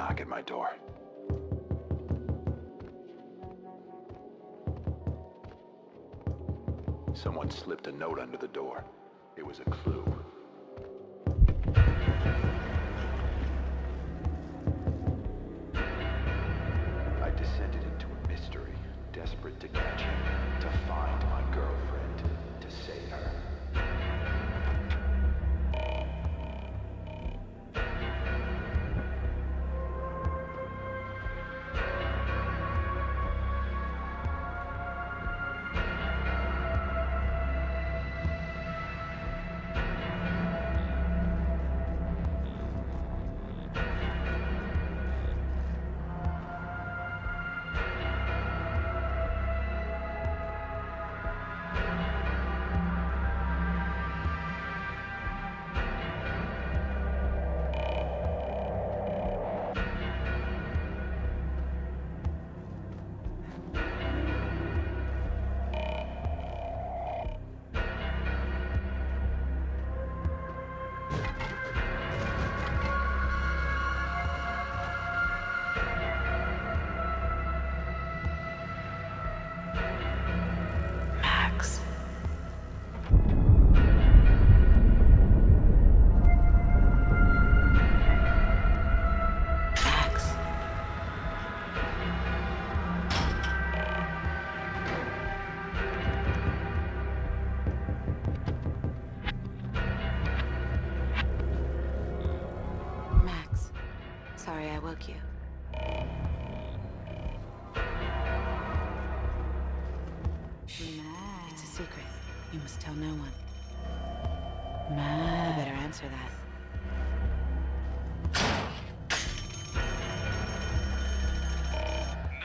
knock at my door. Someone slipped a note under the door. It was a clue. I descended into a mystery, desperate to catch him, to find my girlfriend, to save her. Sorry I woke you. It's a secret. You must tell no one. You better answer that.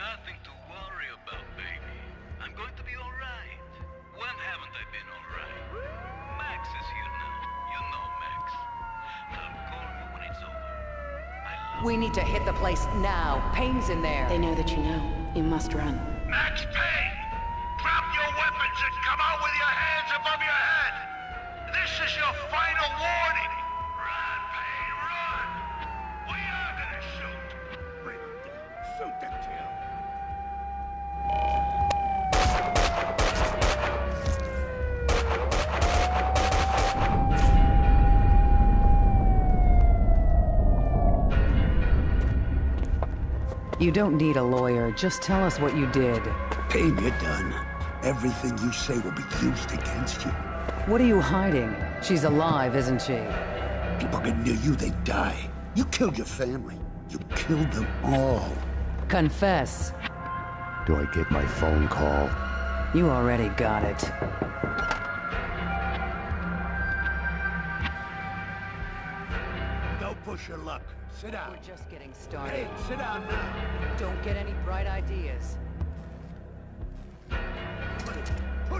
Nothing to worry about, baby. I'm going to be all right. When haven't I been all right? Max is here now. You know Max. I'll call you when it's over. We need to hit the place now. Payne's in there. They know that you know. You must run. Max Payne! Drop your weapons and come out with your hands above your head! This is your final warning! Run, Payne, run! We are gonna shoot! Bring him down. Shoot that tail! You don't need a lawyer. Just tell us what you did. Payne, you're done. Everything you say will be used against you. What are you hiding? She's alive, isn't she? People get near you, they die. You killed your family. You killed them all. Confess. Do I get my phone call? You already got it. Don't push your luck. Sit down. We're just getting started. Hey, sit down now. Don't get any bright ideas. Put it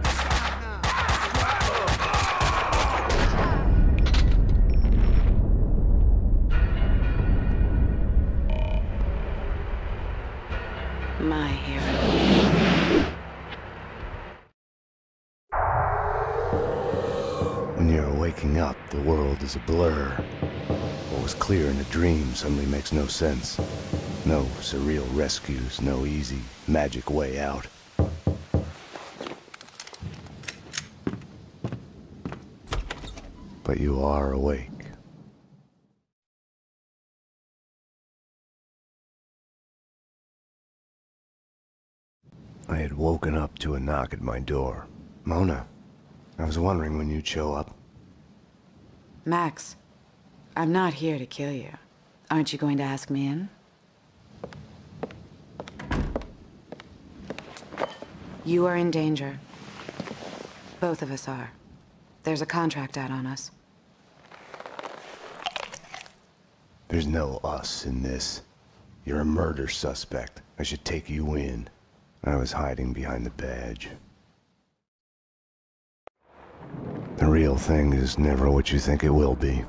down now. My hero. When you're waking up, the world is a blur. What was clear in a dream suddenly makes no sense. No surreal rescues, no easy, magic way out. But you are awake. I had woken up to a knock at my door. Mona, I was wondering when you'd show up. Max, I'm not here to kill you. Aren't you going to ask me in? You are in danger. Both of us are. There's a contract out on us. There's no us in this. You're a murder suspect. I should take you in. I was hiding behind the badge. The real thing is never what you think it will be.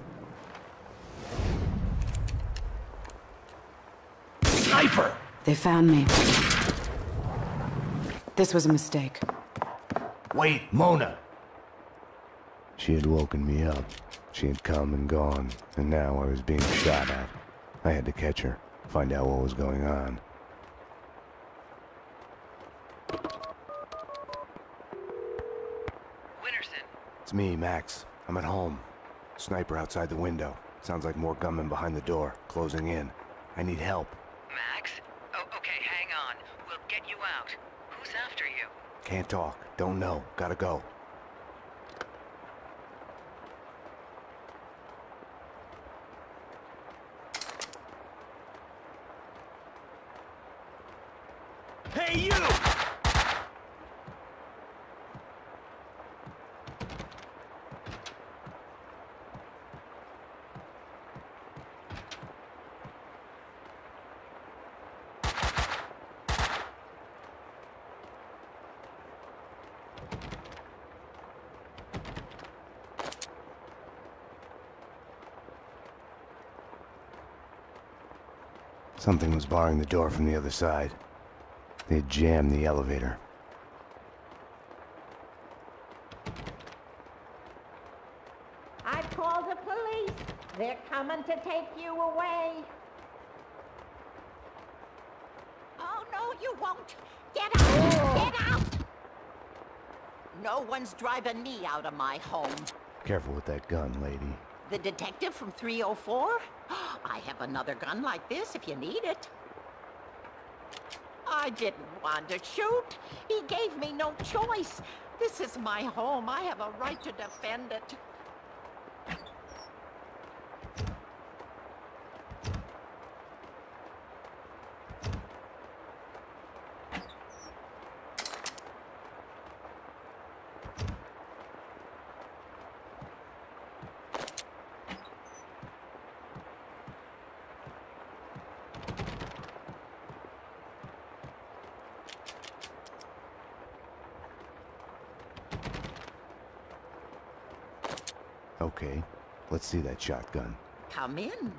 Sniper! They found me. This was a mistake. Wait, Mona. She had woken me up. She had come and gone, and now I was being shot at. I had to catch her. find out what was going on. Winterson. It's me, Max. I'm at home. Sniper outside the window. Sounds like more gunmen behind the door, closing in. I need help. Max? Oh, okay, hang on. We'll get you out. Who's after you? Can't talk. Don't know. Gotta go. Hey, you! Something was barring the door from the other side. They had jammed the elevator. I've called the police. They're coming to take you away. Oh, no, you won't. Get out! Get out! No one's driving me out of my home. Careful with that gun, lady. The detective from 304? I have another gun like this if you need it. I didn't want to shoot. He gave me no choice. This is my home. I have a right to defend it. Okay, let's see that shotgun. Come in.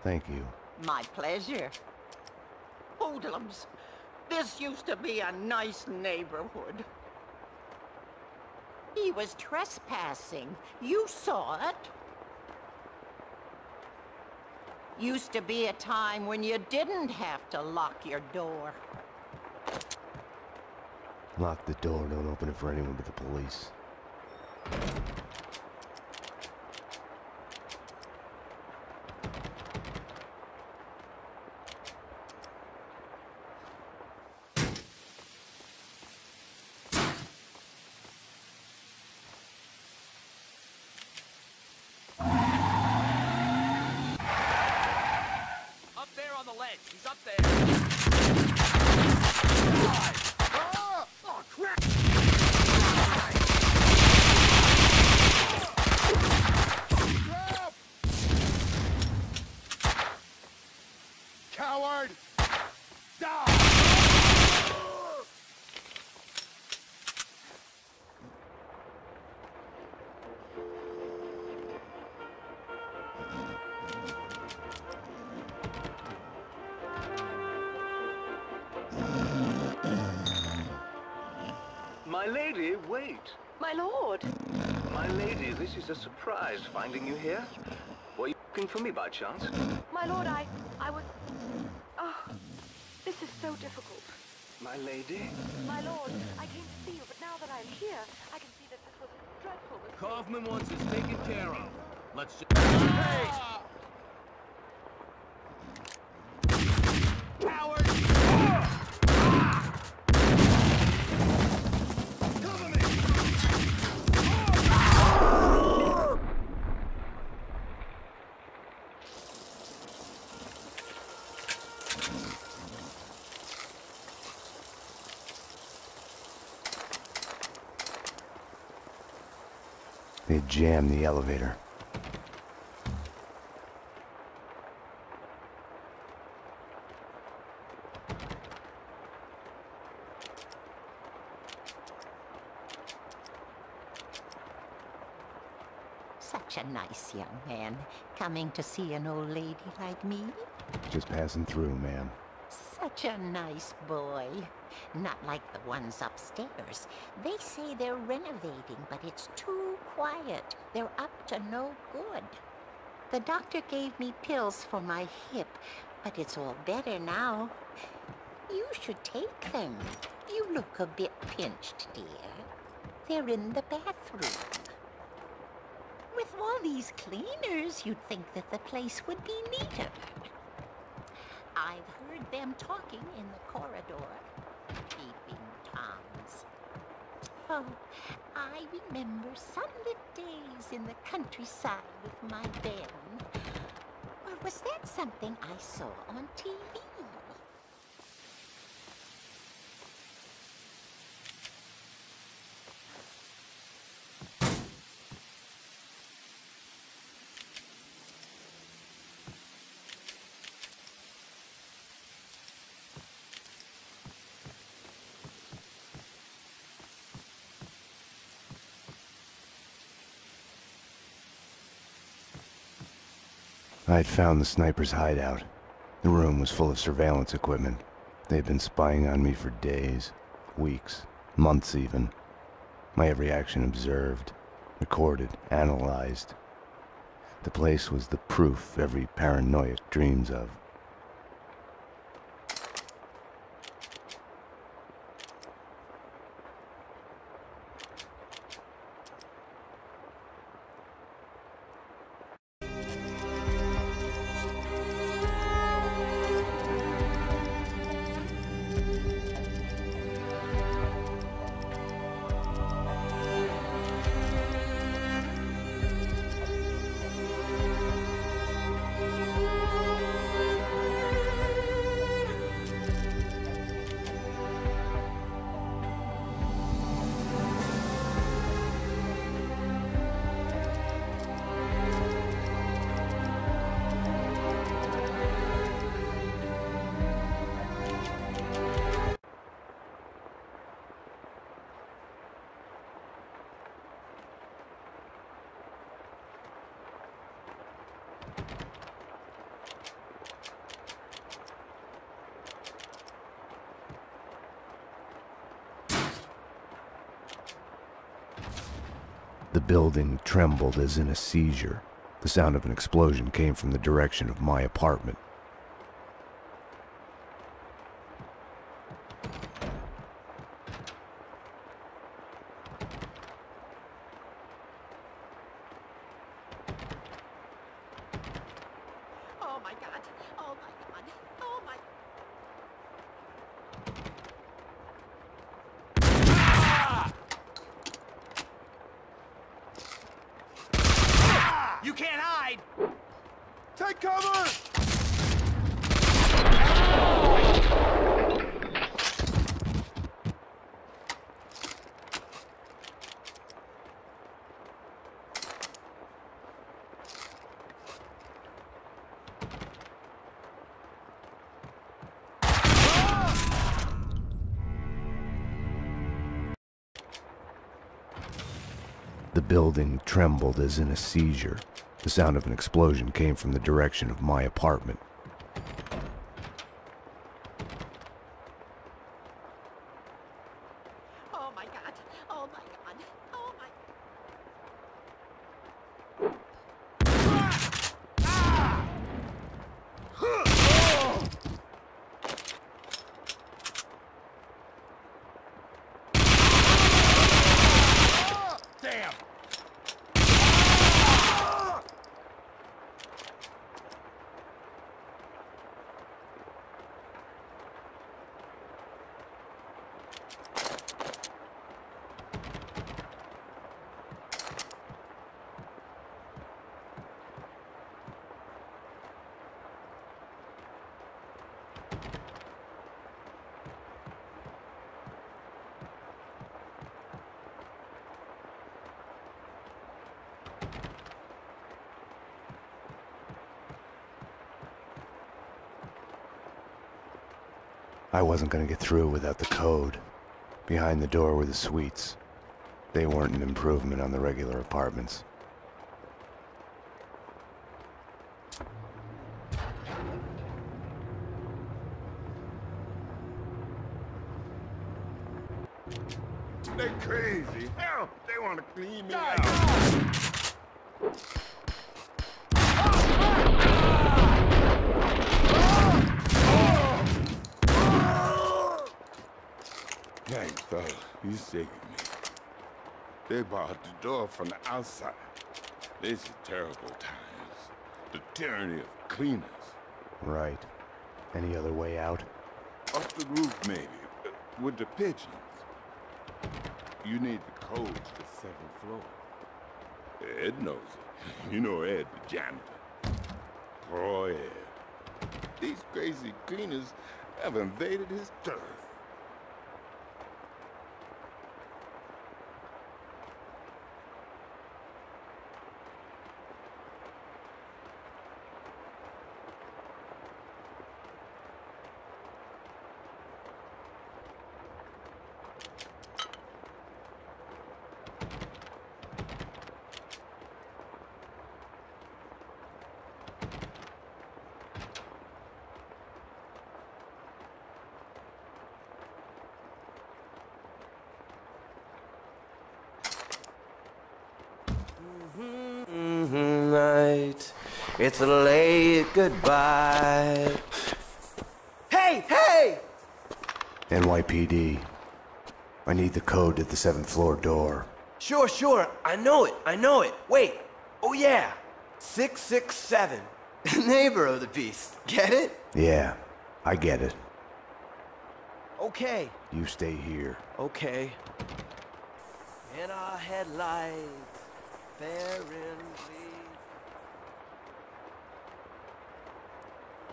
Thank you. My pleasure. Hoodlums, this used to be a nice neighborhood. He was trespassing. You saw it. Used to be a time when you didn't have to lock your door. Lock the door, don't open it for anyone but the police. He's up there. Oh, crap! Coward! Die! My lady, wait. My lord. My lady, this is a surprise finding you here. Were you looking for me by chance? My lord, I was... Oh, this is so difficult. My lady? My lord, I came to see you, but now that I'm here, I can see that this was a dreadful mistake. Kaufman wants us taken care of. Let's just... Hey! Coward! They jammed the elevator. Such a nice young man, coming to see an old lady like me. Just passing through, ma'am. such a nice boy. Not like the ones upstairs. They say they're renovating, but it's too quiet. They're up to no good. The doctor gave me pills for my hip, but it's all better now. You should take them. You look a bit pinched, dear. They're in the bathroom. With all these cleaners, you'd think that the place would be neater. I've heard them talking in the corridor. Peeping Toms. Oh, I remember sunlit days in the countryside with my band. Or was that something I saw on TV? I had found the sniper's hideout. The room was full of surveillance equipment. They had been spying on me for days, weeks, months even. My every action observed, recorded, analyzed. The place was the proof every paranoiac dreams of. The building trembled as in a seizure. The sound of an explosion came from the direction of my apartment. Oh my God! Oh my God! Oh my... You can't hide! Take cover! The building trembled as in a seizure. The sound of an explosion came from the direction of my apartment. Oh my God! Oh my God! Oh my... Damn! I wasn't going to get through without the code. Behind the door were the suites. They weren't an improvement on the regular apartments. They're crazy. Hell, they want to clean me out. Thanks, fella. You saved me. They barred the door from the outside. This is terrible times. The tyranny of cleaners. Right. Any other way out? Up the roof, maybe, with the pigeons. You need the code to the 7th floor. Ed knows it. You know Ed, the janitor. Poor Ed. These crazy cleaners have invaded his turf. Night, it's a late goodbye. Hey, hey! NYPD. I need the code to the 7th floor door. Sure, I know it. Wait, oh yeah, 667. Neighbor of the beast, get it? Yeah, I get it. Okay. You stay here. Okay. In our headlights, fair and bleak.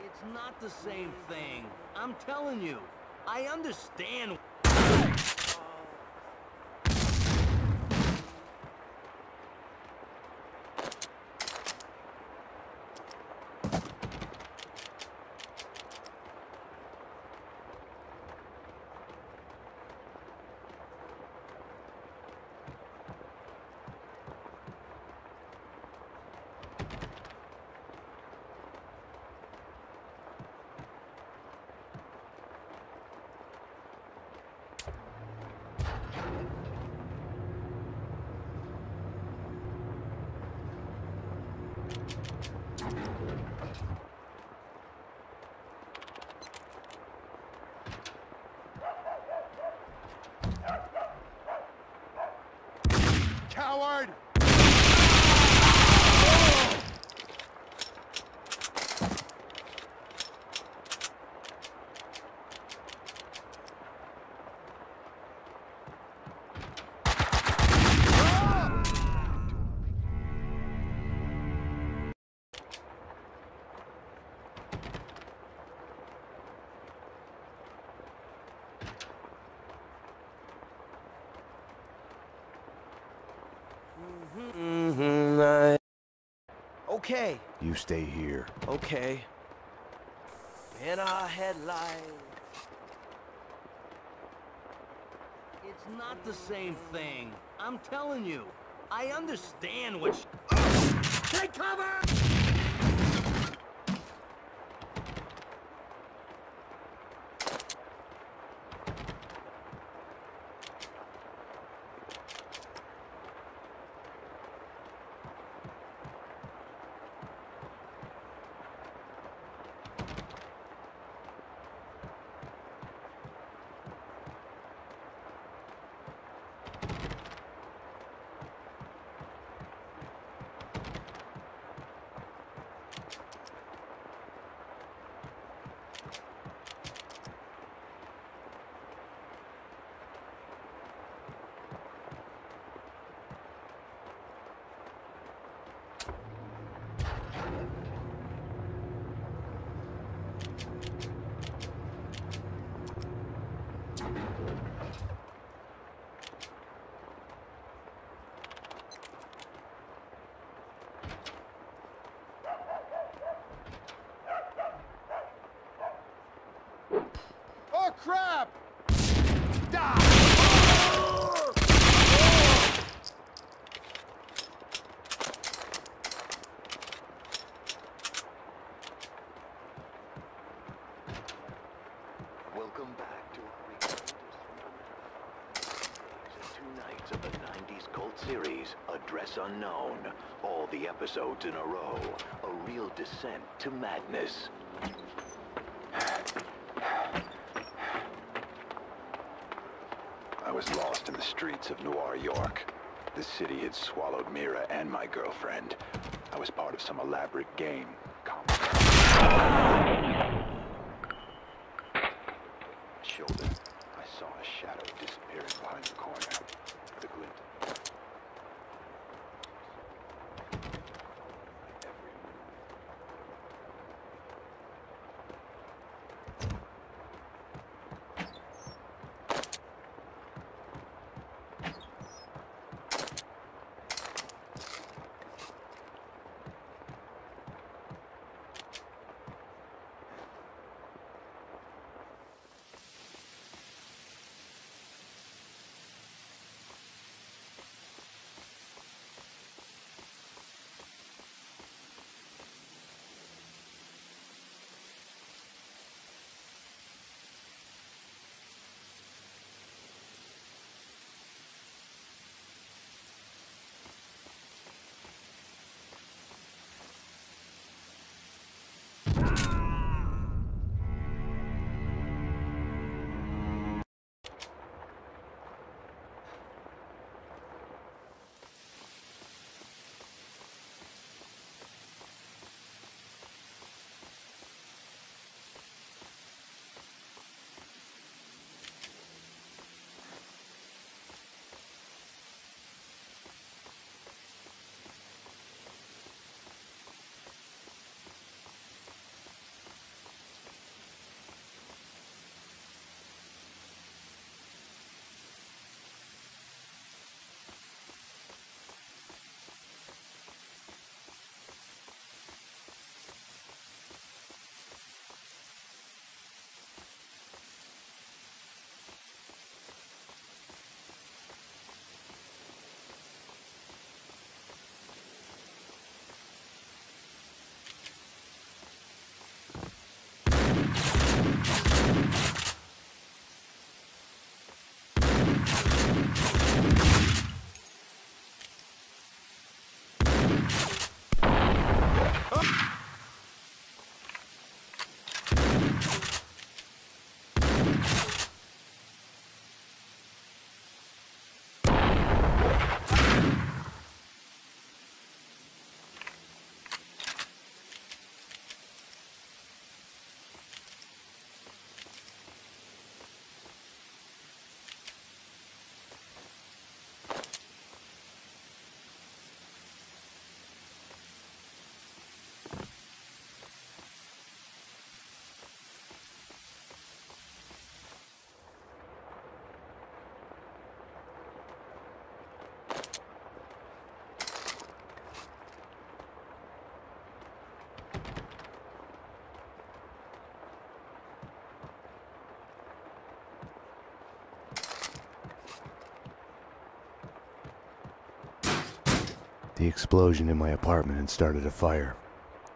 It's not the same thing. I'm telling you. I understand. Coward! Okay. You stay here. Okay. In our headlights. It's not the same thing. I'm telling you. I understand what Take cover! Oh, crap! Die! Welcome back to our nights of the 90s cult series, Address Unknown. All the episodes in a row. A real descent to madness. I was lost in the streets of Noir, York. The city had swallowed Mira and my girlfriend. I was part of some elaborate game. Shoulder. I saw a shadow disappearing behind the corner. The glint. The explosion in my apartment had started a fire.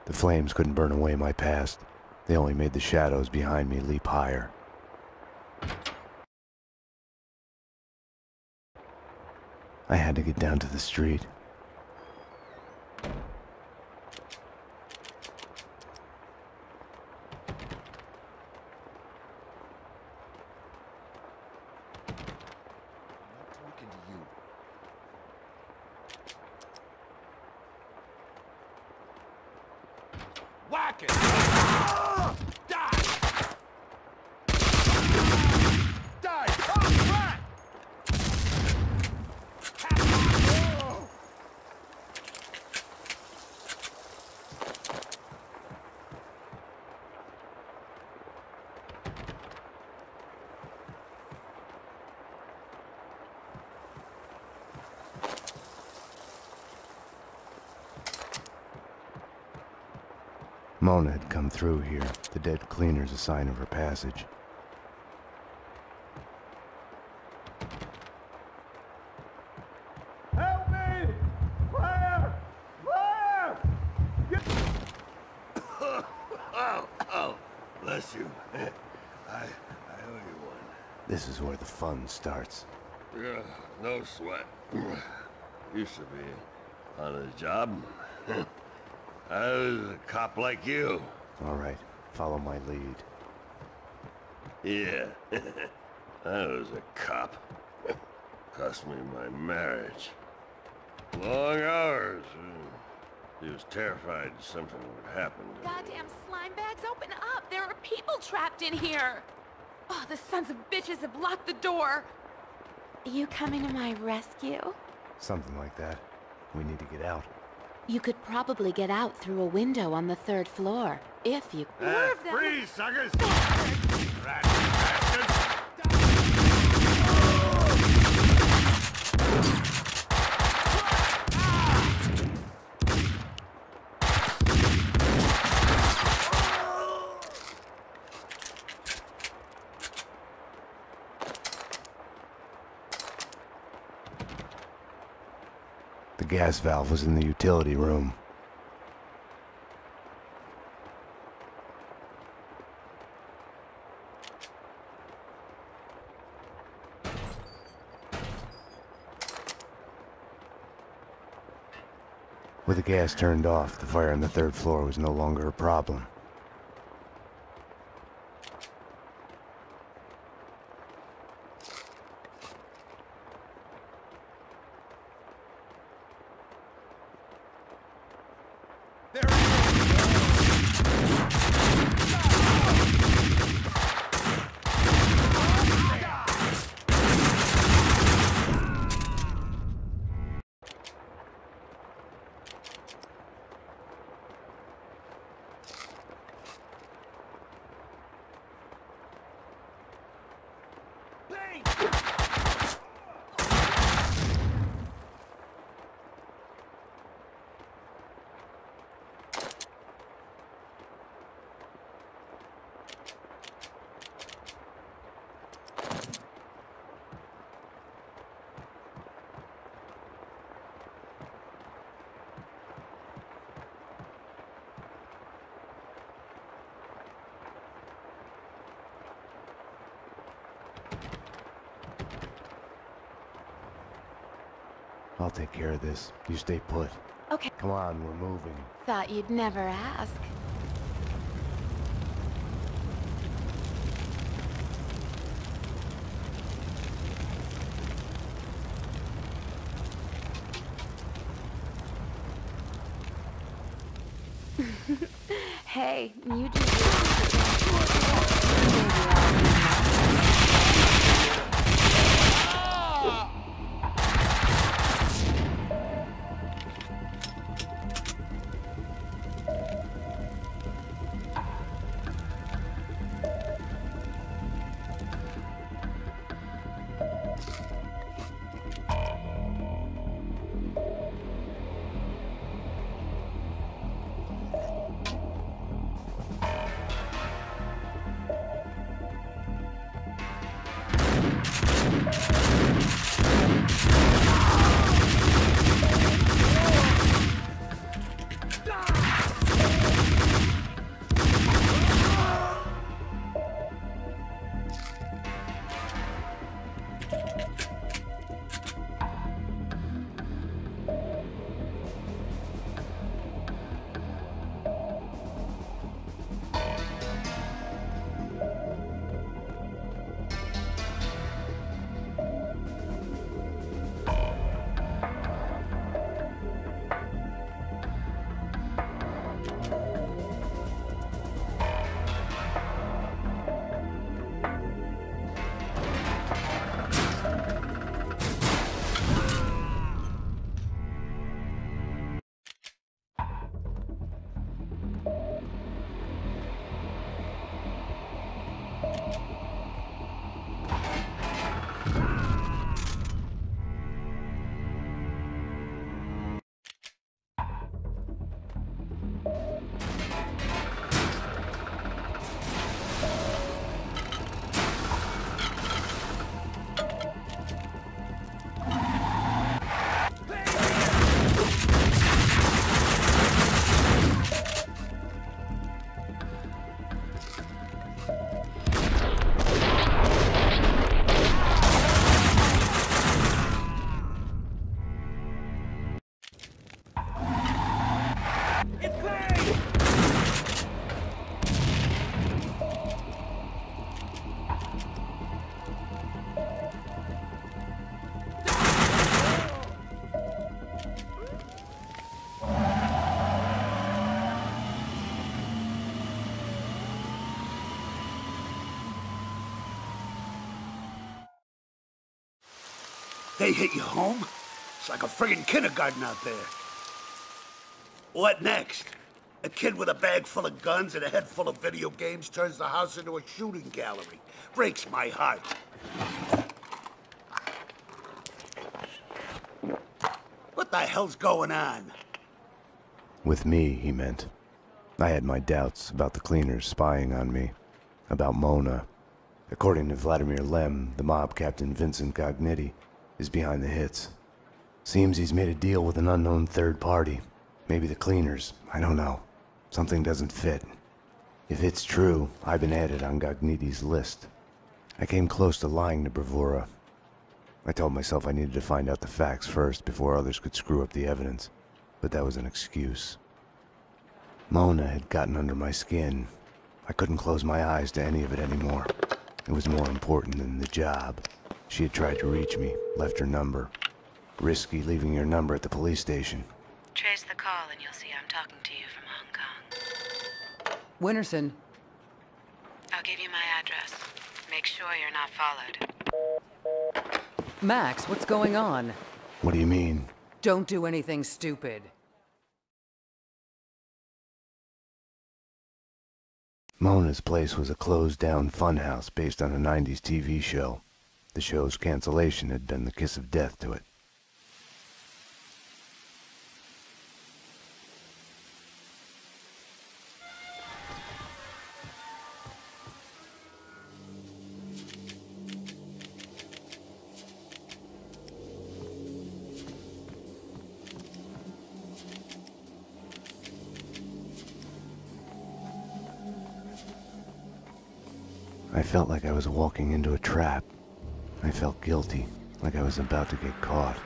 The flames couldn't burn away my past. They only made the shadows behind me leap higher. I had to get down to the street. Whack it! Die! Die! Oh, rat! Mona had come through here. The dead cleaner's a sign of her passage. Help me! Fire! Fire! Oh, bless you. I owe you one. This is where the fun starts. Yeah, no sweat. Used to be on the job. I was a cop like you. All right, follow my lead. Yeah, I was a cop. Cost me my marriage. Long hours. He was terrified something would happen to me. Goddamn slime bags, open up! There are people trapped in here! Oh, the sons of bitches have locked the door! You coming to my rescue? Something like that. We need to get out. You could probably get out through a window on the 3rd floor, if you... More of them! Freeze, suckers! Rat bastards! The gas valve was in the utility room. With the gas turned off, the fire on the 3rd floor was no longer a problem. I'll take care of this. You stay put. Okay. Come on, we're moving. Thought you'd never ask. Hey, you do They hit you home? It's like a friggin' kindergarten out there. What next? A kid with a bag full of guns and a head full of video games turns the house into a shooting gallery. Breaks my heart. What the hell's going on? With me, he meant. I had my doubts about the cleaners spying on me, about Mona. According to Vladimir Lem, the mob captain Vincent Gognitti is behind the hits. Seems he's made a deal with an unknown third party. Maybe the cleaners, I don't know. Something doesn't fit. If it's true, I've been added on Gognitti's list. I came close to lying to Bravura. I told myself I needed to find out the facts first before others could screw up the evidence, but that was an excuse. Mona had gotten under my skin. I couldn't close my eyes to any of it anymore. It was more important than the job. She had tried to reach me, left her number. Risky leaving your number at the police station. Trace the call and you'll see I'm talking to you from Hong Kong. Winterson. I'll give you my address. Make sure you're not followed. Max, what's going on? What do you mean? Don't do anything stupid. Mona's place was a closed-down funhouse based on a 90s TV show. The show's cancellation had been the kiss of death to it. I felt like I was walking into a trap. I felt guilty, like I was about to get caught.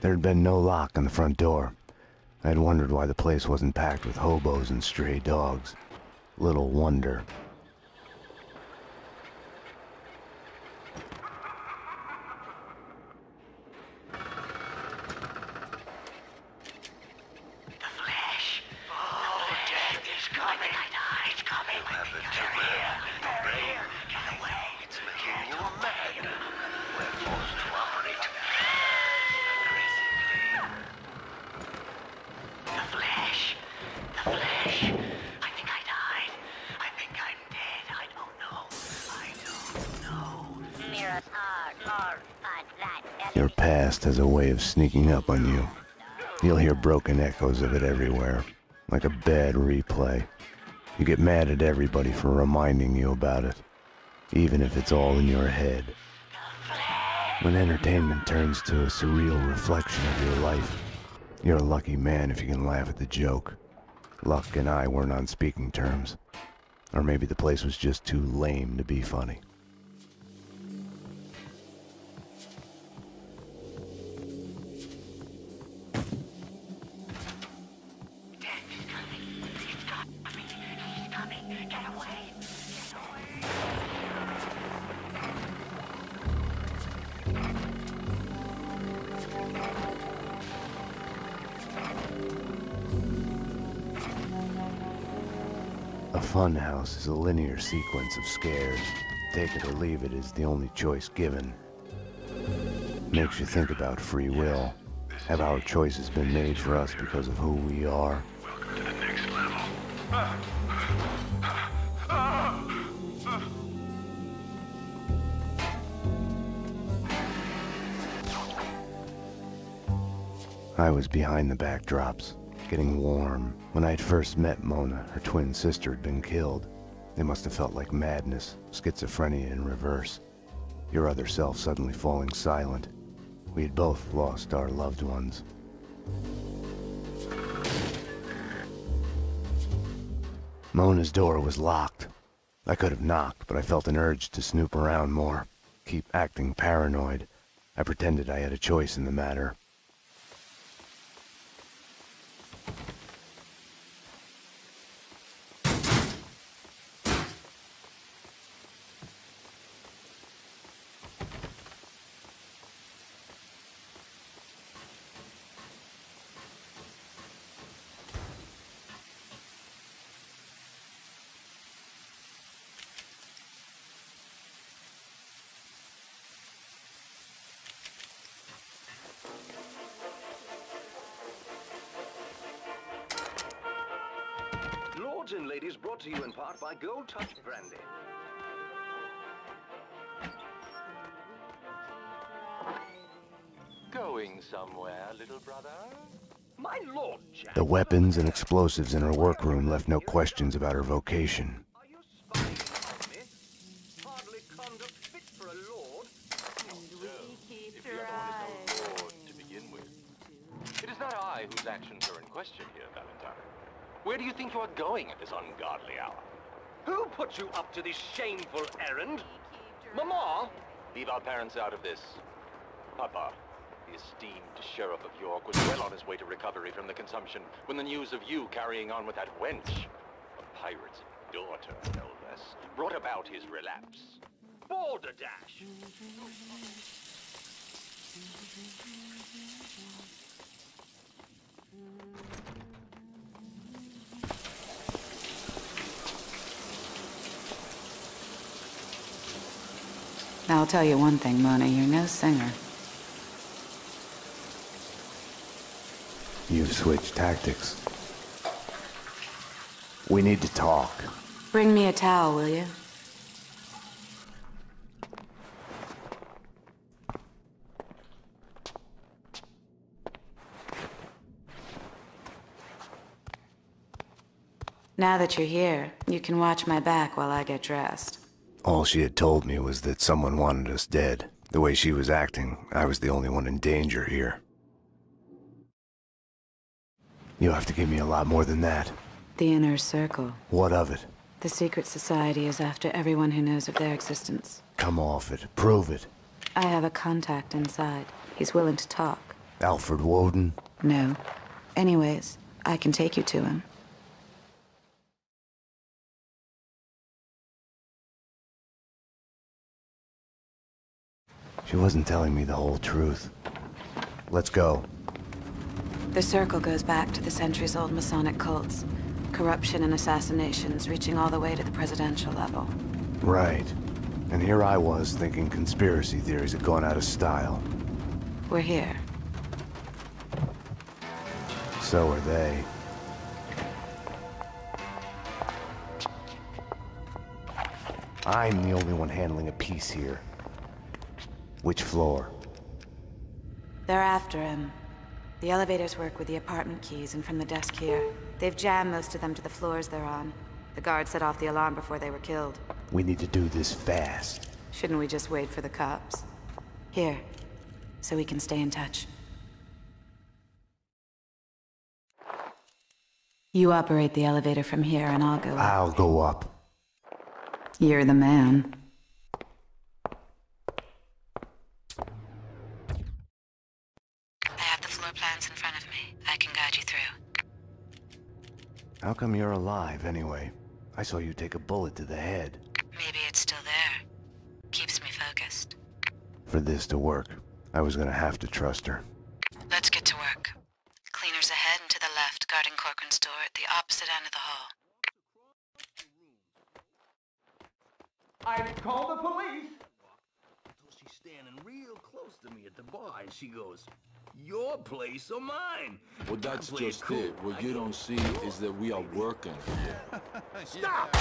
There had been no lock on the front door. I had wondered why the place wasn't packed with hobos and stray dogs. Little wonder. Your past has a way of sneaking up on you. You'll hear broken echoes of it everywhere, like a bad replay. You get mad at everybody for reminding you about it, even if it's all in your head. When entertainment turns to a surreal reflection of your life, you're a lucky man if you can laugh at the joke. Luck and I weren't on speaking terms. Or maybe the place was just too lame to be funny. A funhouse is a linear sequence of scares. Take it or leave it is the only choice given. Makes you think about free will. Have our choices been made for us because of who we are? Welcome to the next level. I was behind the backdrops, getting warm. When I'd first met Mona, her twin sister had been killed. It must have felt like madness, schizophrenia in reverse. Your other self suddenly falling silent. We had both lost our loved ones. Mona's door was locked. I could have knocked, but I felt an urge to snoop around more. Keep acting paranoid. I pretended I had a choice in the matter. Lords and ladies, brought to you in part by Gold Touch Brandy. Going somewhere, little brother? My lord, Jack. The weapons and explosives in her workroom left no questions about her vocation. Hardly conduct fit for a lord. If the other one is no lord to begin with. It is not I whose actions are in question here, Valentine. Where do you think you are going at this ungodly hour? Who put you up to this shameful errand? Mama? Leave our parents out of this. Papa, the esteemed Sheriff of York, was well on his way to recovery from the consumption when the news of you carrying on with that wench, a pirate's daughter, no less, brought about his relapse. Balderdash! I'll tell you one thing, Mona, you're no singer. You've switched tactics. We need to talk. Bring me a towel, will you? Now that you're here, you can watch my back while I get dressed. All she had told me was that someone wanted us dead. The way she was acting, I was the only one in danger here. You'll have to give me a lot more than that. The Inner Circle. What of it? The secret society is after everyone who knows of their existence. Come off it. Prove it. I have a contact inside. He's willing to talk. Alfred Woden? No. Anyways, I can take you to him. She wasn't telling me the whole truth. Let's go. The Circle goes back to the centuries-old Masonic cults. Corruption and assassinations reaching all the way to the presidential level. Right. And here I was thinking conspiracy theories had gone out of style. We're here. So are they. I'm the only one handling a piece here. Which floor? They're after him. The elevators work with the apartment keys and from the desk here. They've jammed most of them to the floors they're on. The guards set off the alarm before they were killed. We need to do this fast. Shouldn't we just wait for the cops? Here, so we can stay in touch. You operate the elevator from here and I'll go up. I'll go up. You're the man. Plans in front of me. I can guide you through. How come you're alive, anyway? I saw you take a bullet to the head. Maybe it's still there. Keeps me focused. For this to work, I was gonna have to trust her. Let's get to work. Cleaners ahead and to the left, guarding Corcoran's door at the opposite end of the hall. I'd call the police! Until she's standing real close to me at the bar and she goes, "Your place or mine?" Well, that's just it. What you don't see is that we are working. Stop!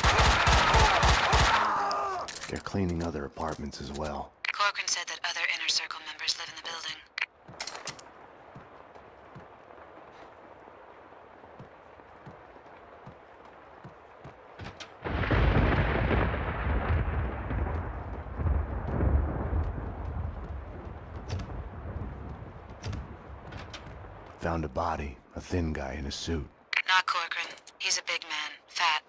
They're cleaning other apartments as well. Corcoran said that other Inner Circle members live in the building. Found a body, a thin guy in a suit. Not Corcoran. He's a big man, fat.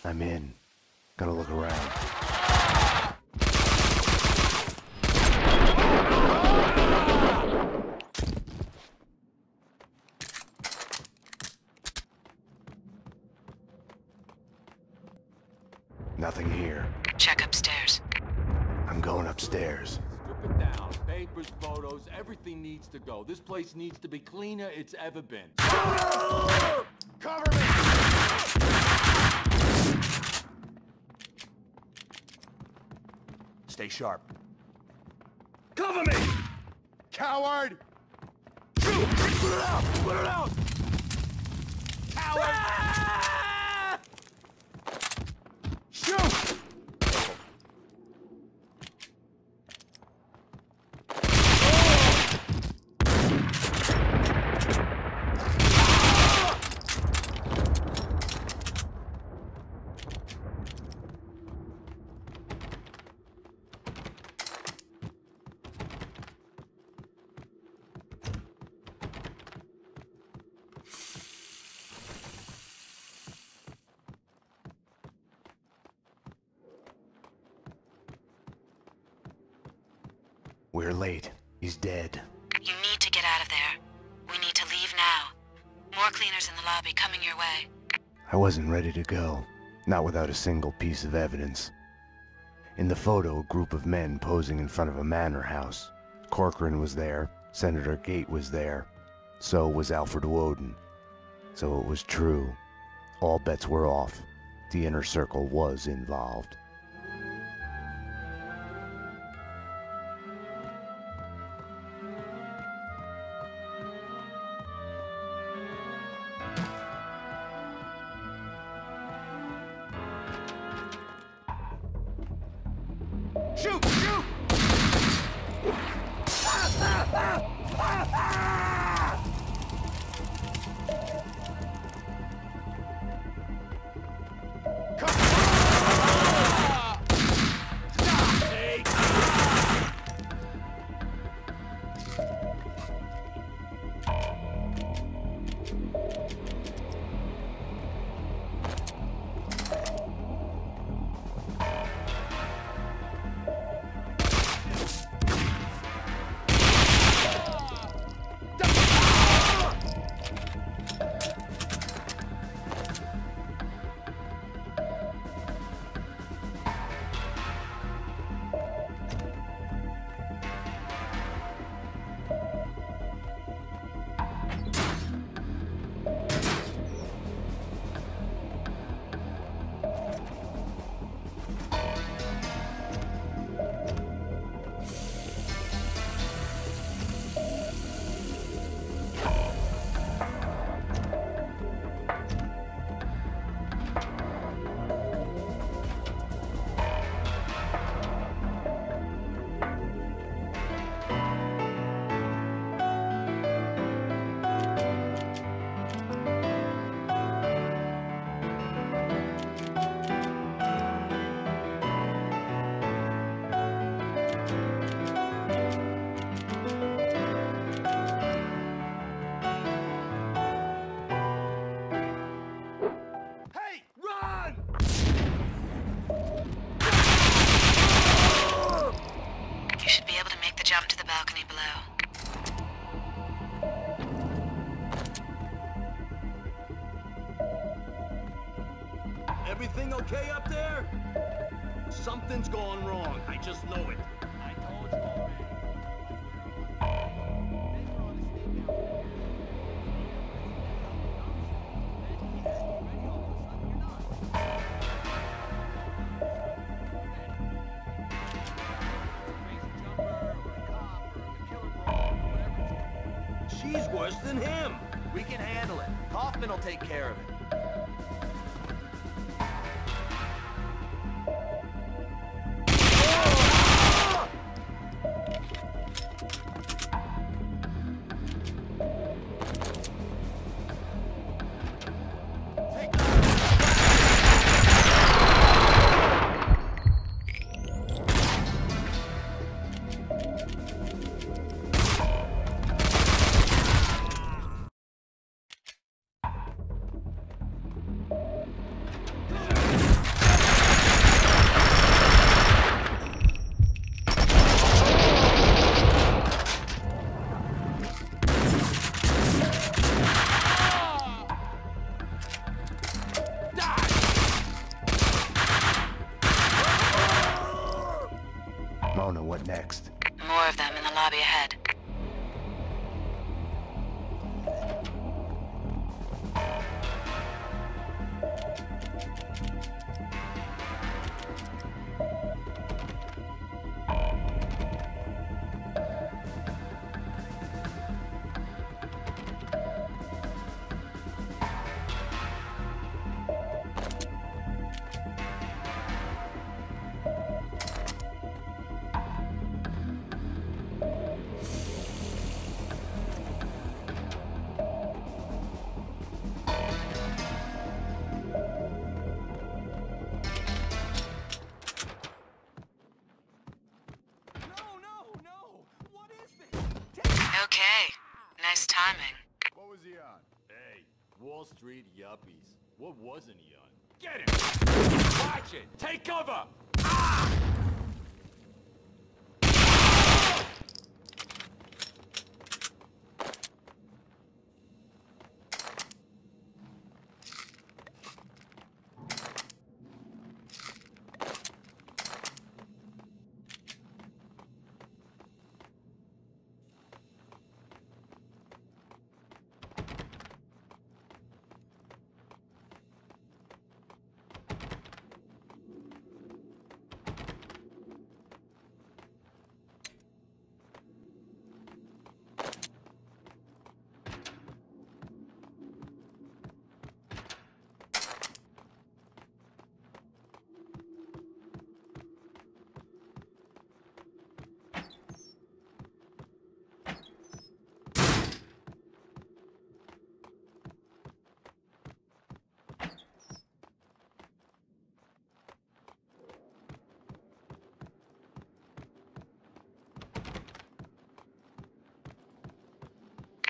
I'm in. Gotta look around. Nothing here. Check upstairs. I'm going upstairs. Strip it down. Papers, photos, everything needs to go. This place needs to be cleaner it's ever been. Cover me! Stay sharp. Cover me! Coward! Shoot! Put it out! Put it out! Coward! Ah! Shoot! We're late. He's dead. You need to get out of there. We need to leave now. More cleaners in the lobby coming your way. I wasn't ready to go. Not without a single piece of evidence. In the photo, a group of men posing in front of a manor house. Corcoran was there. Senator Gate was there. So was Alfred Woden. So it was true. All bets were off. The inner circle was involved. Shoot! Shoot! Everything okay up there? Something's gone wrong. I just know it. I told you already. She's worse than him. We can handle it. Hoffman will take care of it. Mona, what next? More of them in the lobby ahead. Okay, nice timing. What was he on? Hey, Wall Street yuppies. What wasn't he on? Get him! Watch it! Take cover!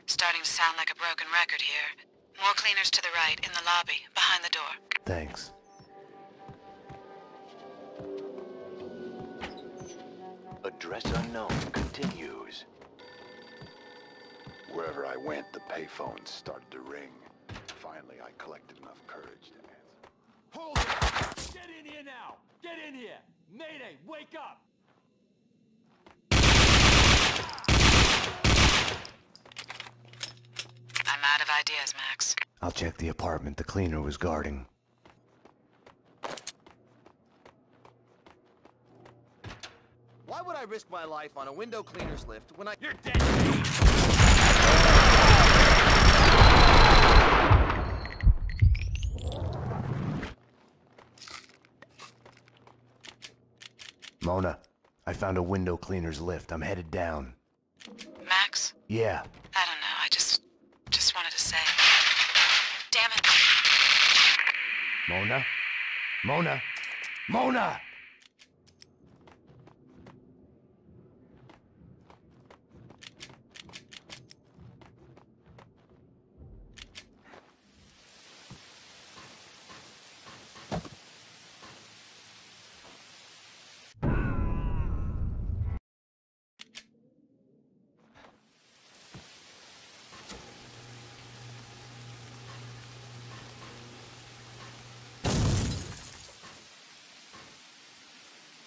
Starting to sound like a broken record here. More cleaners to the right, in the lobby, behind the door. Thanks. Address unknown continues. Wherever I went, the payphones started to ring. Finally, I collected enough courage to answer. Hold it! Get in here now! Get in here! Mayday, wake up! I'm out of ideas, Max. I'll check the apartment the cleaner was guarding. Why would I risk my life on a window cleaner's lift when I— You're dead! Mona, I found a window cleaner's lift. I'm headed down. Max? Yeah. I don't know, I just wanted to say. Damn it. Mona? Mona? Mona!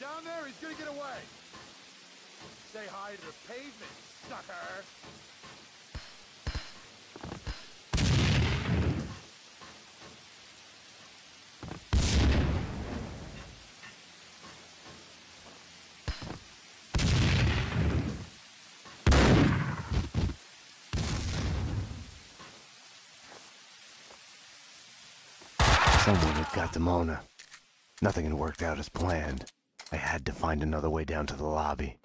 Down there, he's gonna get away. Say hi to the pavement, sucker. Someone had got to Mona. Nothing had worked out as planned. I had to find another way down to the lobby.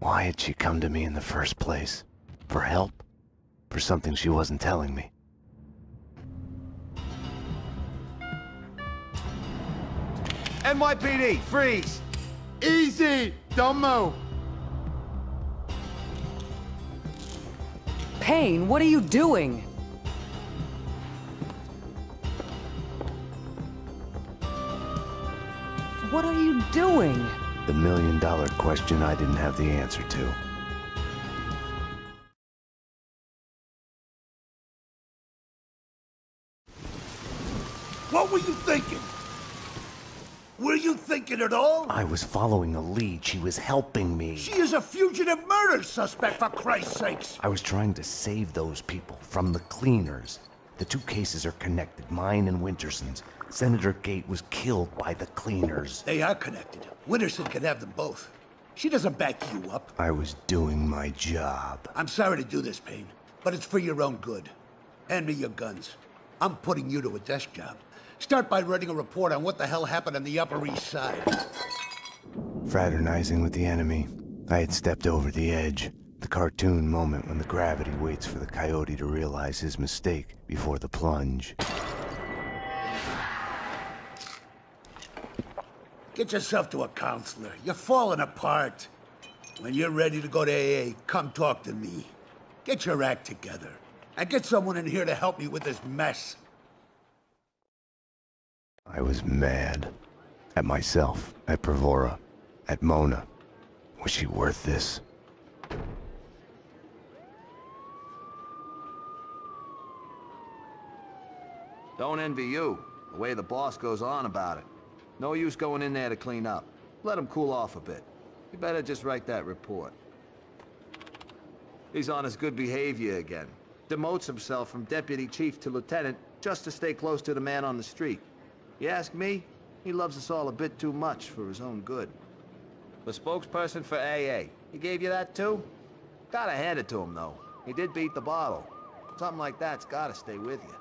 Why had she come to me in the first place? For help? For something she wasn't telling me? NYPD, freeze! Easy! Don't move! Payne, what are you doing? What are you doing? The million-dollar question I didn't have the answer to. What were you thinking? Were you thinking at all? I was following a lead. She was helping me. She is a fugitive murder suspect, for Christ's sakes! I was trying to save those people from the cleaners. The two cases are connected, mine and Winterson's. Senator Gate was killed by the cleaners. They are connected. Winterson can have them both. She doesn't back you up. I was doing my job. I'm sorry to do this, Payne, but it's for your own good. Hand me your guns. I'm putting you to a desk job. Start by writing a report on what the hell happened on the Upper East Side. Fraternizing with the enemy, I had stepped over the edge. The cartoon moment when the gravity waits for the coyote to realize his mistake before the plunge. Get yourself to a counselor. You're falling apart. When you're ready to go to AA, come talk to me. Get your act together. And get someone in here to help me with this mess. I was mad. At myself, at Bravura, at Mona. Was she worth this? Don't envy you, the way the boss goes on about it. No use going in there to clean up. Let him cool off a bit. You better just write that report. He's on his good behavior again. Demotes himself from deputy chief to lieutenant just to stay close to the man on the street. You ask me, he loves us all a bit too much for his own good. The spokesperson for AA, he gave you that too? Gotta hand it to him though. He did beat the bottle. Something like that's gotta stay with you.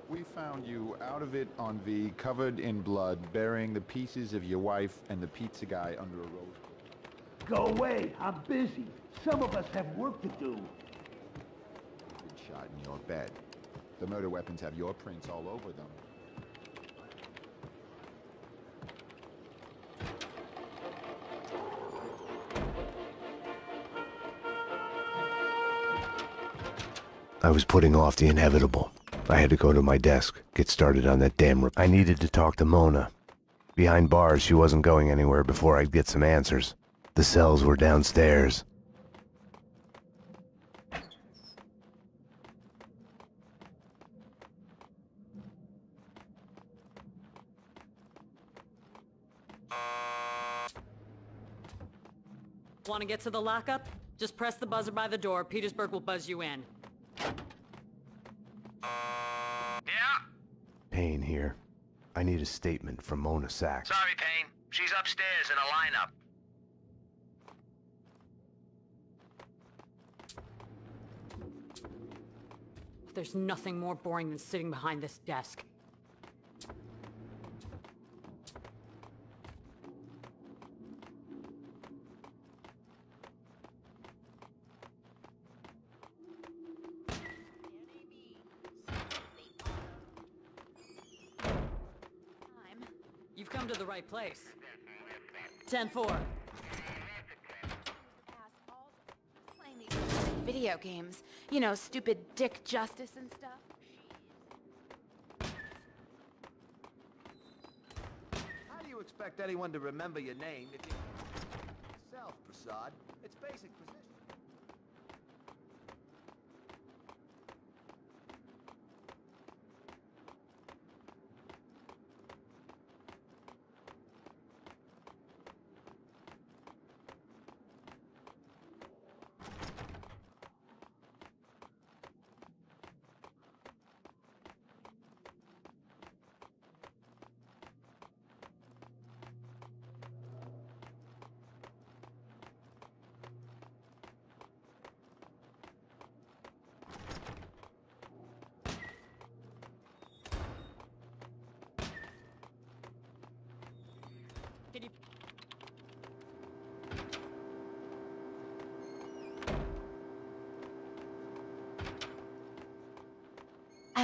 We found you out of it on V, covered in blood, burying the pieces of your wife and the pizza guy under a rose. Go away. I'm busy. Some of us have work to do. You've been shot in your bed. The murder weapons have your prints all over them. I was putting off the inevitable. I had to go to my desk, get started on that damn I needed to talk to Mona. Behind bars, she wasn't going anywhere before I'd get some answers. The cells were downstairs. Want to get to the lockup? Just press the buzzer by the door. Petersburg will buzz you in. Payne here. I need a statement from Mona Sachs. Sorry, Payne. She's upstairs in a lineup. There's nothing more boring than sitting behind this desk. You've come to the right place. 10-4. Video games. You know, stupid dick justice and stuff. How do you expect anyone to remember your name if you... Yourself, Prasad. It's basic position.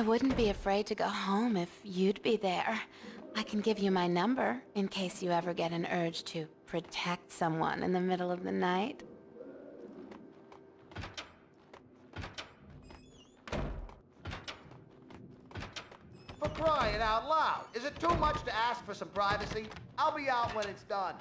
I wouldn't be afraid to go home if you'd be there. I can give you my number in case you ever get an urge to protect someone in the middle of the night. For crying out loud! Is it too much to ask for some privacy? I'll be out when it's done.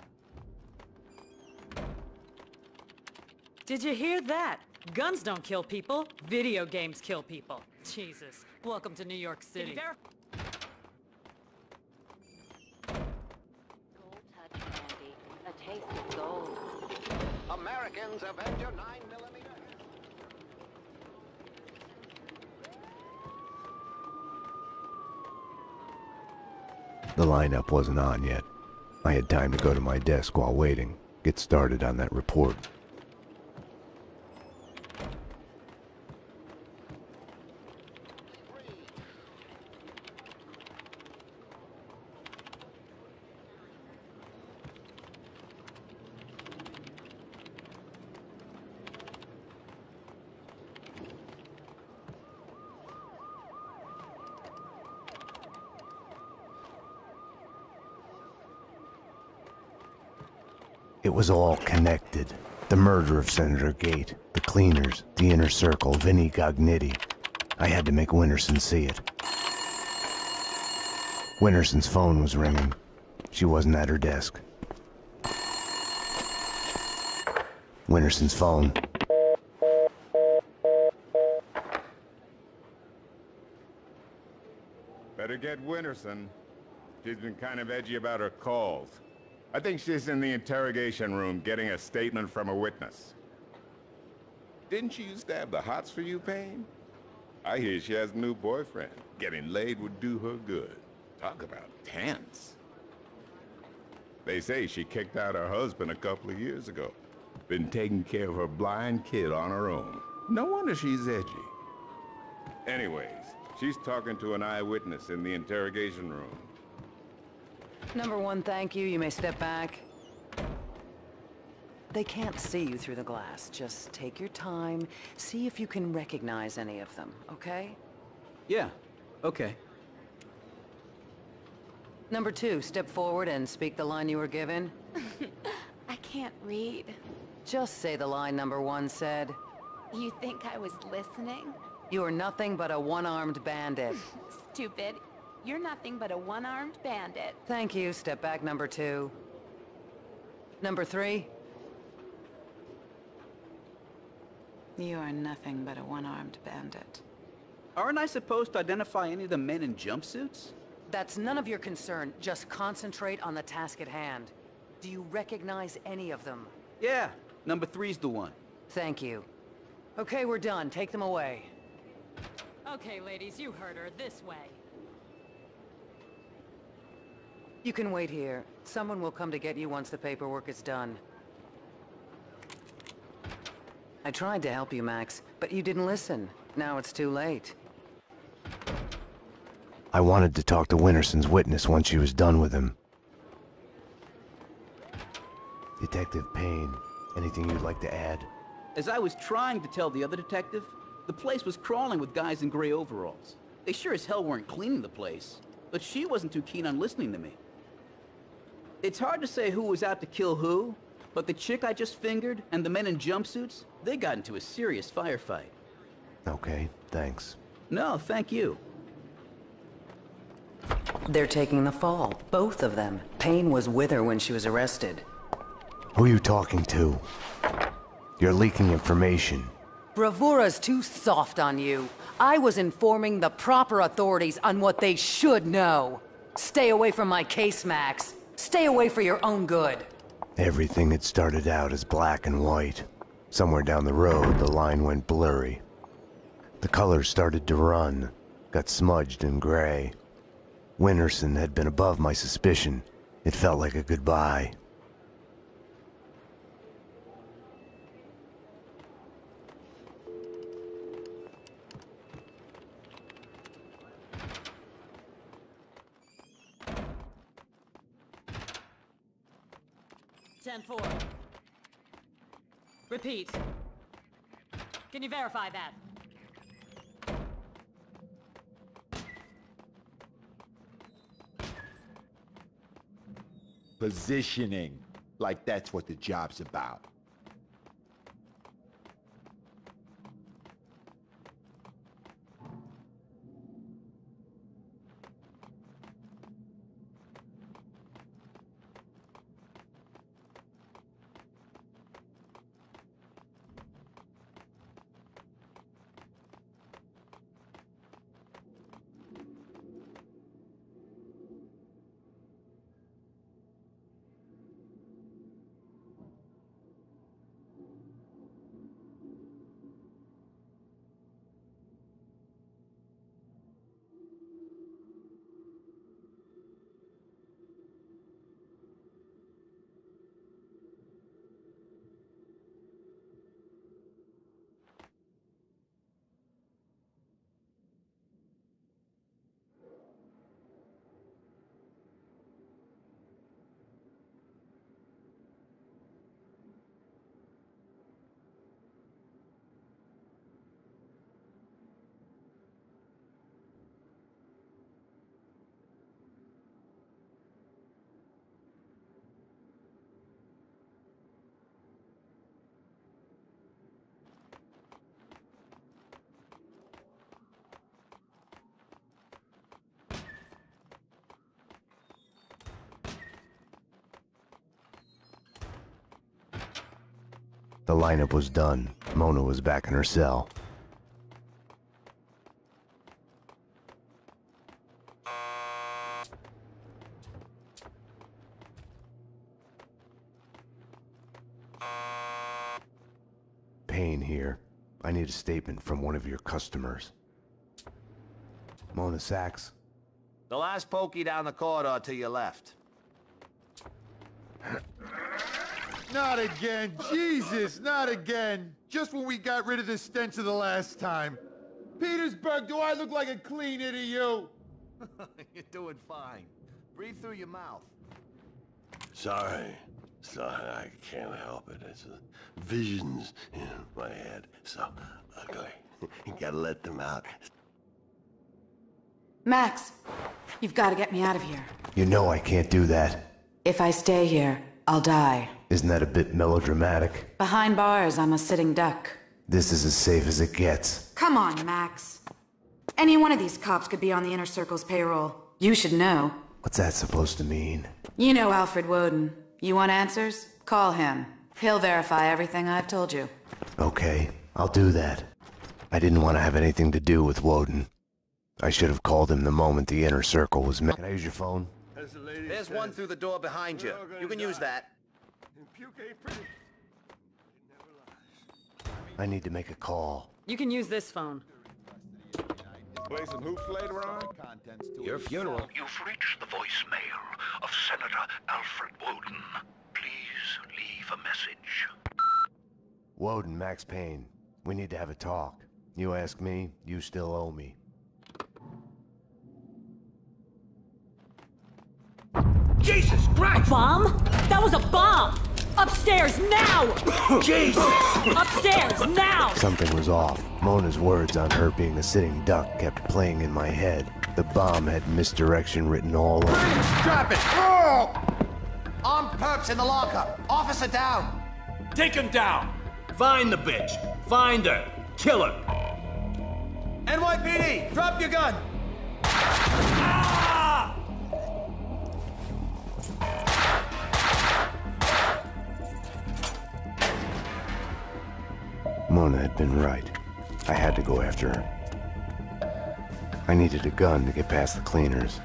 Did you hear that? Guns don't kill people. Video games kill people. Jesus. Welcome to New York City. A taste of gold. Americans, avenge your 9mm. The lineup wasn't on yet. I had time to go to my desk while waiting, get started on that report. It was all connected. The murder of Senator Gate, the cleaners, the inner circle, Vinnie Gognitti. I had to make Winterson see it. Winterson's phone was ringing. She wasn't at her desk. Winterson's phone. Better get Winterson. She's been kind of edgy about her calls. I think she's in the interrogation room getting a statement from a witness. Didn't she used to have the hots for you, Payne? I hear she has a new boyfriend. Getting laid would do her good. Talk about tense. They say she kicked out her husband a couple of years ago. Been taking care of her blind kid on her own. No wonder she's edgy. Anyways, she's talking to an eyewitness in the interrogation room. Number one, thank you. You may step back. They can't see you through the glass. Just take your time. See if you can recognize any of them, okay? Yeah, okay. Number two, step forward and speak the line you were given. I can't read. Just say the line number one said. You think I was listening? You are nothing but a one-armed bandit. Stupid. You're nothing but a one-armed bandit. Thank you. Step back, number two. Number three. You are nothing but a one-armed bandit. Aren't I supposed to identify any of the men in jumpsuits? That's none of your concern. Just concentrate on the task at hand. Do you recognize any of them? Yeah, number three's the one. Thank you. Okay, we're done. Take them away. Okay, ladies, you heard her. This way. You can wait here. Someone will come to get you once the paperwork is done. I tried to help you, Max, but you didn't listen. Now it's too late. I wanted to talk to Winterson's witness once she was done with him. Detective Payne, anything you'd like to add? As I was trying to tell the other detective, the place was crawling with guys in gray overalls. They sure as hell weren't cleaning the place, but she wasn't too keen on listening to me. It's hard to say who was out to kill who, but the chick I just fingered and the men in jumpsuits, they got into a serious firefight. Okay, thanks. No, thank you. They're taking the fall, both of them. Payne was with her when she was arrested. Who are you talking to? You're leaking information. Bravura's too soft on you. I was informing the proper authorities on what they should know. Stay away from my case, Max. Stay away for your own good. Everything had started out as black and white. Somewhere down the road, the line went blurry. The colors started to run, got smudged and gray. Winterson had been above my suspicion. It felt like a goodbye. Ten 4. Repeat. Can you verify that? Positioning. Like that's what the job's about. The lineup was done. Mona was back in her cell. Payne here. I need a statement from one of your customers. Mona Sachs? The last pokey down the corridor to your left. Not again! Jesus, not again! Just when we got rid of the stench of the last time. Petersburg, do I look like a cleaner to you? You're doing fine. Breathe through your mouth. Sorry, I can't help it. It's visions in my head. So ugly. You gotta let them out. Max, you've got to get me out of here. You know I can't do that. If I stay here, I'll die. Isn't that a bit melodramatic? Behind bars, I'm a sitting duck. This is as safe as it gets. Come on, Max. Any one of these cops could be on the Inner Circle's payroll. You should know. What's that supposed to mean? You know Alfred Woden. You want answers? Call him. He'll verify everything I've told you. Okay, I'll do that. I didn't want to have anything to do with Woden. I should have called him the moment the Inner Circle was met. Can I use your phone? There's one through the door behind you. You can use that. I need to make a call. You can use this phone. Play some hoops later on? Your funeral. You've reached the voicemail of Senator Alfred Woden. Please leave a message. Woden, Max Payne. We need to have a talk. You ask me, you still owe me. Jesus Christ! A bomb? That was a bomb! Upstairs, now! Jesus! Upstairs, now! Something was off. Mona's words on her being a sitting duck kept playing in my head. The bomb had misdirection written all over it. Drop it! Oh! Armed perps in the lockup. Officer down. Take him down! Find the bitch! Find her! Kill her! NYPD, drop your gun! Ah! Mona had been right. I had to go after her. I needed a gun to get past the cleaners.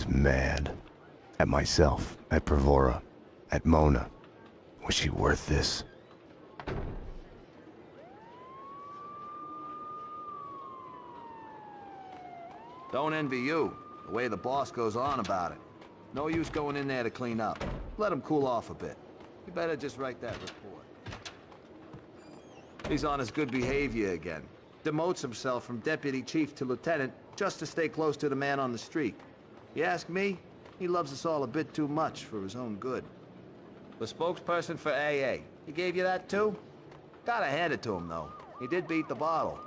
was mad. At myself, at Bravura, at Mona. Was she worth this? Don't envy you, the way the boss goes on about it. No use going in there to clean up. Let him cool off a bit. You better just write that report. He's on his good behavior again. Demotes himself from deputy chief to lieutenant just to stay close to the man on the street. You ask me, he loves us all a bit too much for his own good. The spokesperson for AA, he gave you that too? Gotta hand it to him though. He did beat the bottle.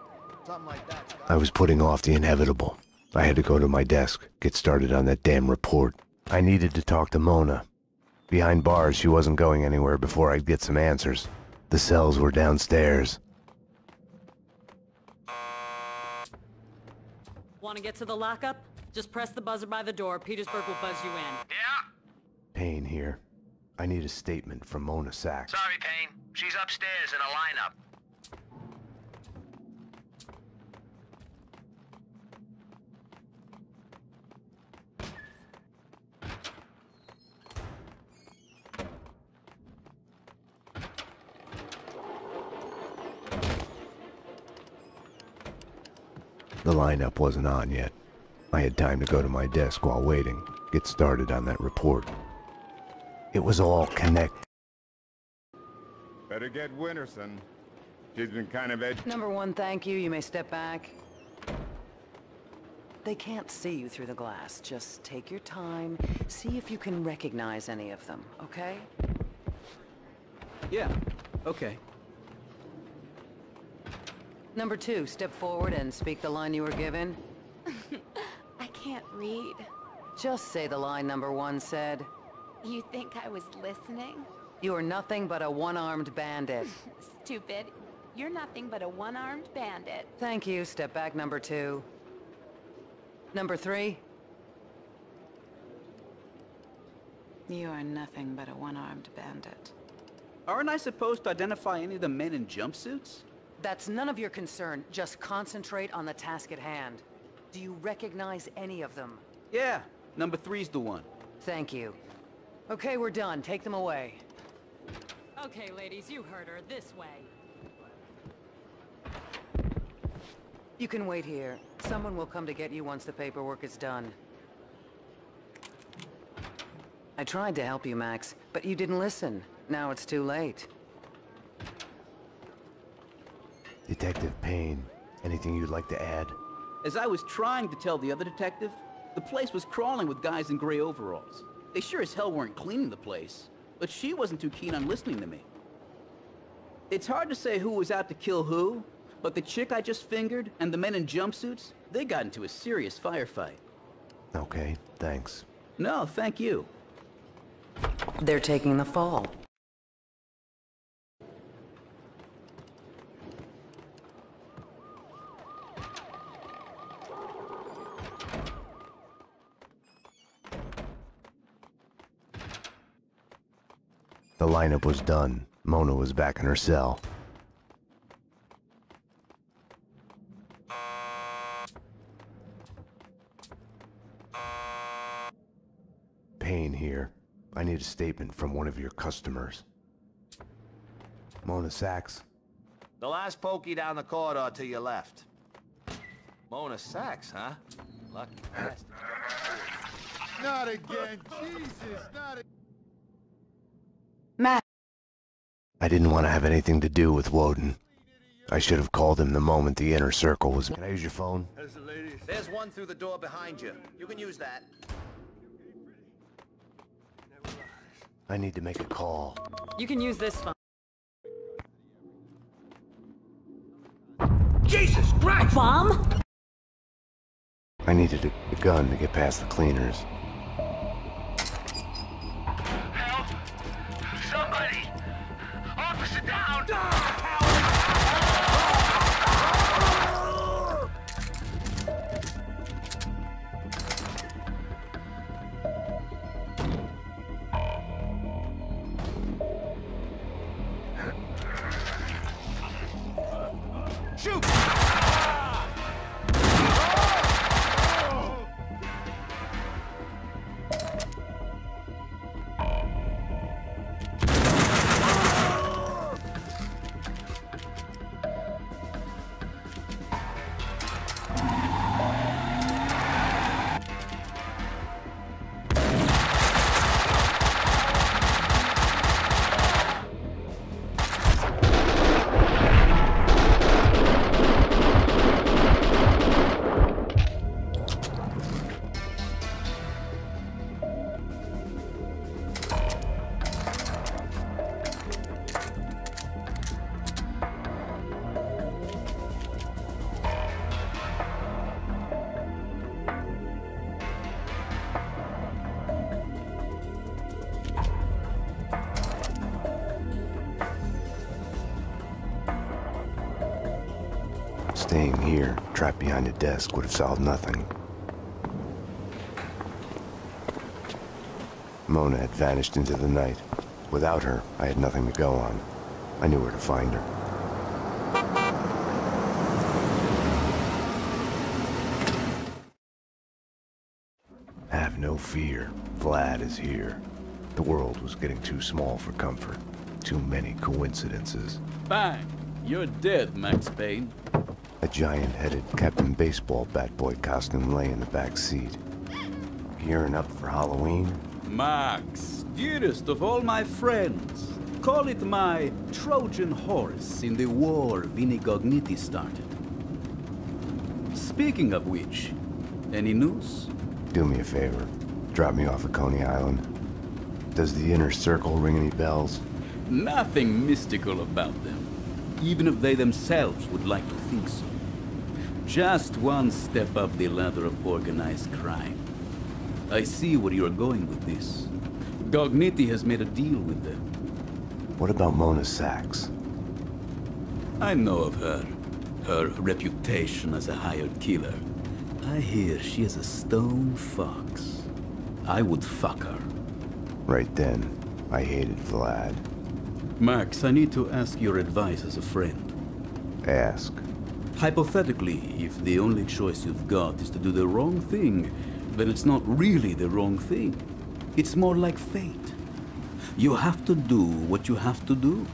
Something like that. I was putting off the inevitable. I had to go to my desk, get started on that damn report. I needed to talk to Mona. Behind bars, she wasn't going anywhere before I'd get some answers. The cells were downstairs. Want to get to the lockup? Just press the buzzer by the door. Petersburg will buzz you in. Yeah? Payne here. I need a statement from Mona Sachs. Sorry, Payne. She's upstairs in a lineup. The lineup wasn't on yet. I had time to go to my desk while waiting, get started on that report. It was all connected. Better get Winterson. She's been kind of Number one, thank you. You may step back. They can't see you through the glass. Just take your time. See if you can recognize any of them, okay? Yeah, okay. Number two, step forward and speak the line you were given. I can't read. Just say the line number one said. You think I was listening? You are nothing but a one-armed bandit. Stupid. You're nothing but a one-armed bandit. Thank you. Step back, number two. Number three. You are nothing but a one-armed bandit. Aren't I supposed to identify any of the men in jumpsuits? That's none of your concern. Just concentrate on the task at hand. Do you recognize any of them? Yeah, number three's the one. Thank you. Okay, we're done. Take them away. Okay, ladies, you heard her. This way. You can wait here. Someone will come to get you once the paperwork is done. I tried to help you, Max, but you didn't listen. Now it's too late. Detective Payne, anything you'd like to add? As I was trying to tell the other detective, the place was crawling with guys in gray overalls. They sure as hell weren't cleaning the place, but she wasn't too keen on listening to me. It's hard to say who was out to kill who, but the chick I just fingered and the men in jumpsuits, they got into a serious firefight. Okay, thanks. No, thank you. They're taking the fall. The lineup was done. Mona was back in her cell. Payne here. I need a statement from one of your customers. Mona Sachs? The last pokey down the corridor to your left. Mona Sachs, huh? Lucky bastard. Not again, Jesus, not again. Matt. I didn't want to have anything to do with Woden. I should have called him the moment the inner circle was... Can I use your phone? There's one through the door behind you. You can use that. I need to make a call. You can use this phone. Jesus Christ! Bomb? I needed a gun to get past the cleaners. Help! Somebody! Officer down! Shoot! Staying here, trapped behind a desk, would have solved nothing. Mona had vanished into the night. Without her, I had nothing to go on. I knew where to find her. Have no fear. Vlad is here. The world was getting too small for comfort. Too many coincidences. Bang! You're dead, Max Payne. A giant-headed Captain Baseball bat boy costume lay in the back seat. Gearing up for Halloween? Max, dearest of all my friends. Call it my Trojan horse in the war Vinigogniti started. Speaking of which, any news? Do me a favor. Drop me off at Coney Island. Does the inner circle ring any bells? Nothing mystical about them, even if they themselves would like to think so. Just one step up the ladder of organized crime. I see where you're going with this. Gogniti has made a deal with them. What about Mona Sachs? I know of her. Her reputation as a hired killer. I hear she is a stone fox. I would fuck her. Right then, I hated Vlad. Max, I need to ask your advice as a friend. Ask. Hypothetically, if the only choice you've got is to do the wrong thing, then it's not really the wrong thing. It's more like fate. You have to do what you have to do.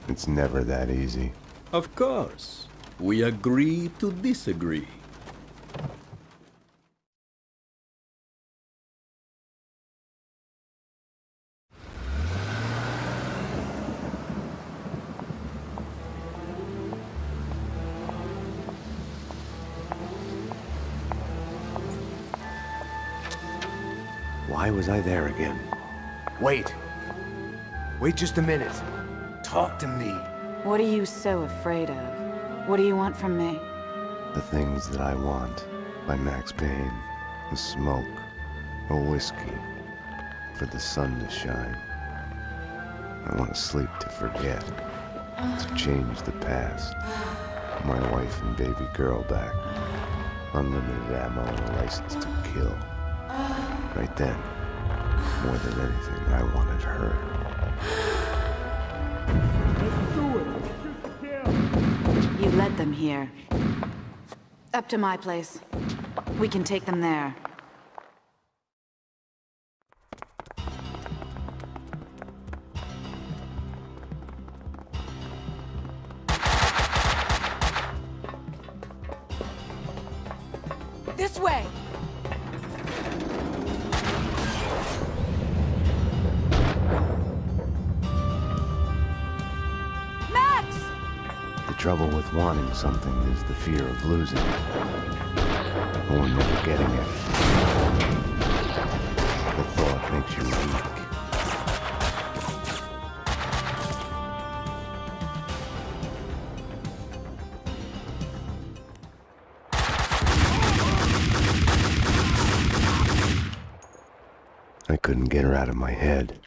It's never that easy. Of course. We agree to disagree. Why was I there again? Wait! Wait just a minute. Talk to me. What are you so afraid of? What do you want from me? The Things That I Want by Max Payne. The smoke. A whiskey. For the sun to shine. I want to sleep to forget. To change the past. My wife and baby girl back. Unlimited ammo and a license to kill. Right then, more than anything, I wanted her. You led them here. Up to my place. We can take them there. This way! The trouble with wanting something is the fear of losing it. Or never getting it. The thought makes you weak. I couldn't get her out of my head.